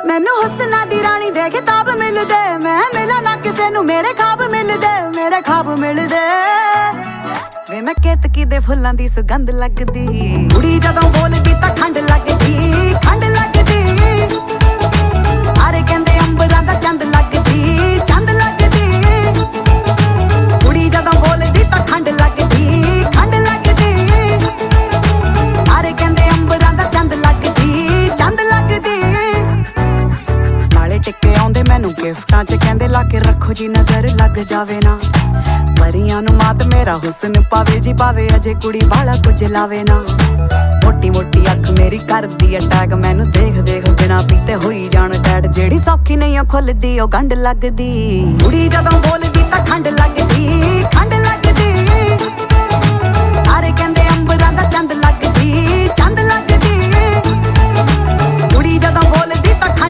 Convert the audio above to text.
ਮੈਨੂੰ ਹੁਸਨਾ ਦੀ ਰਾਣੀ ਦੇ ਖਿਤਾਬ ਮਿਲਦੇ, ਮੈਂ ਮਿਲਾਂ ਨਾ ਕਿਸੇ ਨੂੰ ਮੇਰੇ ਖਾਬ ਮਿਲਦੇ, ਮੇਰੇ ਖਾਬ ਮਿਲਦੇ। ਵੇ ਮੈਂ ਕੇਤਕੀ ਦੇ ਫੁੱਲਾਂ ਦੀ ਸੁਗੰਧ ਲੱਗਦੀ, ਕੁੜੀ ਜਦੋਂ ਬੋਲਦੀ ਤਾਂ ਖੰਡ ਲੱਗਦੀ, ਖੰਡ ਲੱਗਦੀ। ਸਾਰੇ ਕਹਿੰਦੇ ਅੰਬਰਾਂ ਦਾ ਚੰਦ ਲੱਗਦੀ, ਚੰਦ ਲੱਗਦੀ। ਕੁੜੀ ਜਦੋਂ ਬੋਲਦੀ ਤਾਂ ਖੰਡ ਲੱਗਦੀ, ਖੰਡ ਲੱਗਦੀ। ਸਾਰੇ ਕਹਿੰਦੇ ਅੰਬਰਾਂ ਦਾ ਚੰਦ ਲੱਗਦੀ, ਚੰਦ ਲੱਗਦੀ। ਨਾਲੇ ਟਿੱਕੇ ਆਉਂਦੇ ਮੈਨੂੰ ਗਿਫਟਾਂ 'ਚ, ਕਹਿੰਦੇ ਲਾ ਕੇ ਰੱਖੋ ਜੀ ਨਜ਼ਰ ਲੱਗ ਜਾਵੇ ਨਾ। ਪਰੀਆਂ ਨੂੰ ਮਾਤ ਮੇਰਾ ਹੁਸਨ ਪਾਵੇ ਜੀ ਪਾਵੇ, ਅਜੇ ਕੁੜੀ ਵਾਲਾ ਕੁਝ ਲਾਵੇ ਨਾ। ਮੋਟੀ ਮੋਟੀ ਅੱਖ ਮੇਰੀ ਕਰਦੀ ਅਟੈਕ, ਮੈਨੂੰ ਦੇਖ ਦੇਖ ਬਿਨਾਂ ਪੀਤੇ ਹੋਈ ਜਾਣ ਟੈਡ। ਜਿਹੜੀ ਸੌਖੀ ਨਹੀਂ ਖੁੱਲਦੀ ਉਹ ਗੰਢ ਲੱਗਦੀ, ਕੁੜੀ ਜਦੋਂ ਬੋਲਦੀ ਤਾਂ ਖੰਡ ਲੱਗਦੀ, ਖੰਡ ਲੱਗਦੀ। ਸਾਰੇ ਕਹਿੰਦੇ ਅੰਬਰਾਂ ਦਾ ਚੰਦ ਲੱਗਦੀ, ਚੰਦ ਲੱਗਦੀ। ਕੁੜੀ ਜਦੋਂ ਬੋਲਦੀ ਤਾਂ ਖੰਡ।